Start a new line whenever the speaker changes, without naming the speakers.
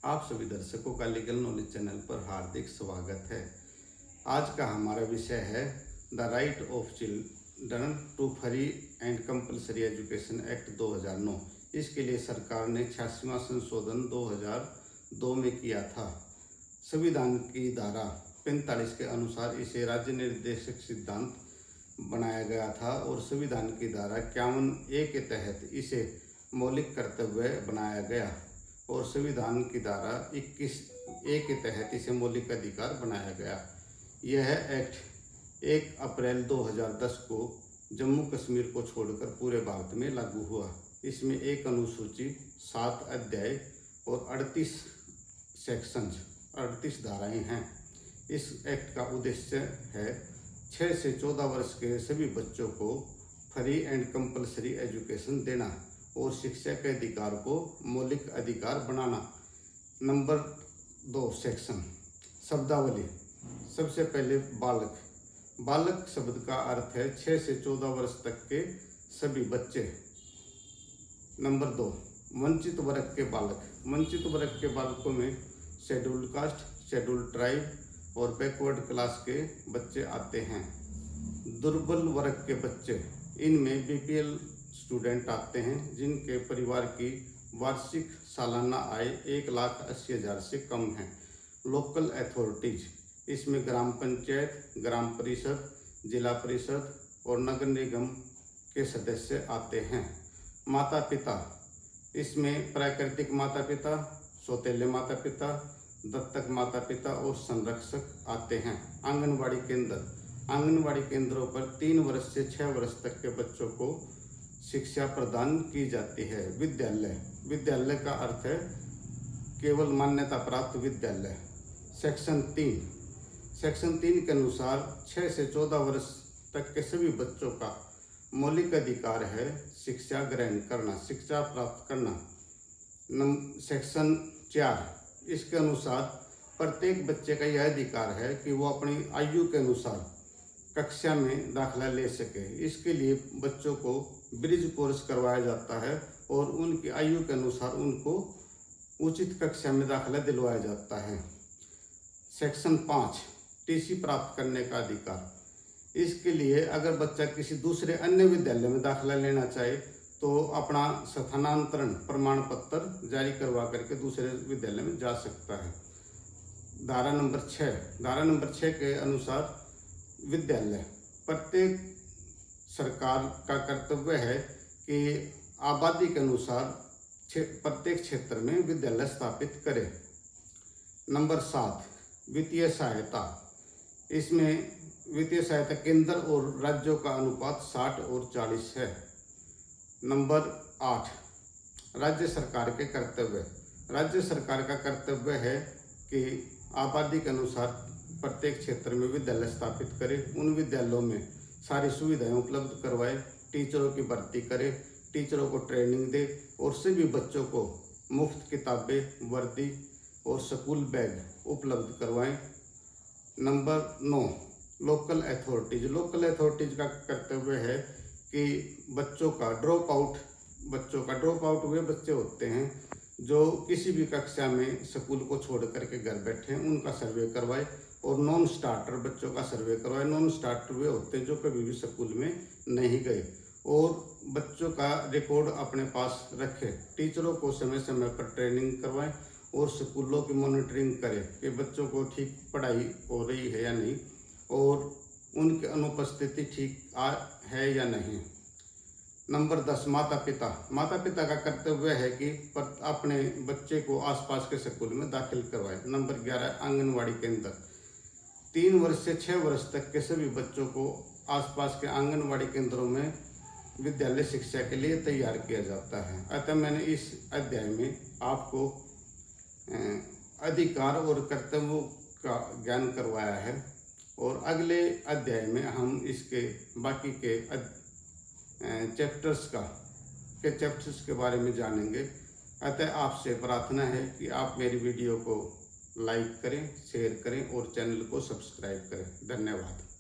आप सभी दर्शकों का लीगल नॉलेज चैनल पर हार्दिक स्वागत है। आज का हमारा विषय है the right of children to free and compulsory education act 2009। इसके लिए सरकार ने 86वां संशोधन 2002 में किया था। संविधान की धारा 45 के अनुसार इसे राज्य निर्देशक सिद्धांत बनाया गया था और संविधान की धारा 51A के तहत इसे मौलिक कर्तव्य बनाया गया और संविधान की धारा 21A के तहत इसे मौलिक अधिकार बनाया गया। यह एक्ट 1 अप्रैल 2010 को जम्मू कश्मीर को छोड़कर पूरे भारत में लागू हुआ। इसमें एक अनुसूची, 7 अध्याय और 38 सेक्शंस 38 धाराएं हैं। इस एक्ट का उद्देश्य है 6 से 14 वर्ष के सभी बच्चों को फ्री एंड कंपलसरी एजुकेशन देना और शिक्षा के अधिकार को मौलिक अधिकार बनाना। नंबर 2 सेक्शन शब्दावली। सबसे पहले बालक। बालक शब्द का अर्थ है 6 से 14 वर्ष तक के सभी बच्चे। नंबर 2 वंचित वर्ग के बालक। वंचित वर्ग के बालकों में शेड्यूल्ड कास्ट, शेड्यूल्ड ट्राइब और बैकवर्ड क्लास के बच्चे आते हैं। दुर्बल वर्ग के बच्चे, इनमें बीपीएल स्टूडेंट आते हैं जिनके परिवार की वार्षिक सालाना आय 1,80,000 से कम है। लोकल अथॉरिटीज, इसमें ग्राम पंचायत, ग्राम परिषद, जिला परिषद और नगर निगम के सदस्य आते हैं। माता पिता, इसमें प्राकृतिक माता पिता, सौतेले माता पिता, दत्तक माता पिता और संरक्षक आते हैं। आंगनवाड़ी केंद्र, आंगनवाड़ी केंद्रों पर 3 वर्ष से 6 वर्ष तक के बच्चों को शिक्षा प्रदान की जाती है। विद्यालय, विद्यालय का अर्थ है केवल मान्यता प्राप्त विद्यालय। सेक्शन 3, सेक्शन 3 के अनुसार 6 से 14 वर्ष तक के सभी बच्चों का मौलिक अधिकार है शिक्षा ग्रहण करना, शिक्षा प्राप्त करना। सेक्शन 4, इसके अनुसार प्रत्येक बच्चे का यह अधिकार है कि वो अपनी आयु के अनुसार कक्षा में दाखिला ले सके। इसके लिए बच्चों को ब्रिज कोर्स करवाया जाता है और उनकी आयु के अनुसार उनको उचित कक्षा में दाखिला दिलवाया जाता है। सेक्शन 5 टीसी प्राप्त करने का अधिकार। इसके लिए अगर बच्चा किसी दूसरे अन्य विद्यालय में दाखिला लेना चाहे तो अपना स्थानांतरण प्रमाण पत्र जारी करवा करके दूसरे विद्यालय में जा सकता है। धारा नंबर 6, धारा नंबर 6 के अनुसार विद्यालय, प्रत्येक सरकार का कर्तव्य है कि आबादी के अनुसार प्रत्येक क्षेत्र में विद्यालय स्थापित करे। नंबर 7 वित्तीय सहायता। इसमें वित्तीय सहायता केंद्र और राज्यों का अनुपात 60 और 40 है। नंबर 8 राज्य सरकार के कर्तव्य। राज्य सरकार का कर्तव्य है कि आबादी के अनुसार प्रत्येक क्षेत्र में विद्यालय स्थापित करे, उन विद्यालयों में सारी सुविधाएं उपलब्ध करवाए, टीचरों की भर्ती करे, टीचरों को ट्रेनिंग दे और सभी बच्चों को मुफ्त किताबें, वर्दी और स्कूल बैग उपलब्ध करवाएं। Number 9 local authorities. Local authorities का कर्तव्य है कि बच्चों का ड्रॉप आउट वे बच्चे होते हैं जो किसी भी कक्षा में स्कूल को छोड़ करके घर बैठे हैं, उनका सर्वे करवाए और नॉन स्टार्टर बच्चों का सर्वे करवाए। नॉन स्टार्टर वे होते हैं जो कभी भी स्कूल में नहीं गए और बच्चों का रिकॉर्ड अपने पास रखे। टीचरों को समय समय पर ट्रेनिंग करवाएं और स्कूलों की मॉनिटरिंग करें कि बच्चों को ठीक पढ़ाई हो रही है या नहीं और उनकी अनुपस्थिति ठीक है या नहीं। नंबर 10 माता पिता। माता पिता का कर्तव्य है कि अपने बच्चे को आसपास के स्कूल में दाखिल करवाए। नंबर 11 आंगनवाड़ी केंद्र। 3 वर्ष से 6 वर्ष तक के सभी बच्चों को आसपास के आंगनवाड़ी केंद्रों में विद्यालय शिक्षा के लिए तैयार किया जाता है। अतः मैंने इस अध्याय में आपको अधिकार और कर्तव्यों का ज्ञान करवाया है और अगले अध्याय में हम इसके बाकी के चैप्टर्स के बारे में जानेंगे। अतः आपसे प्रार्थना है कि आप मेरी वीडियो को लाइक करें, शेयर करें और चैनल को सब्सक्राइब करें। धन्यवाद।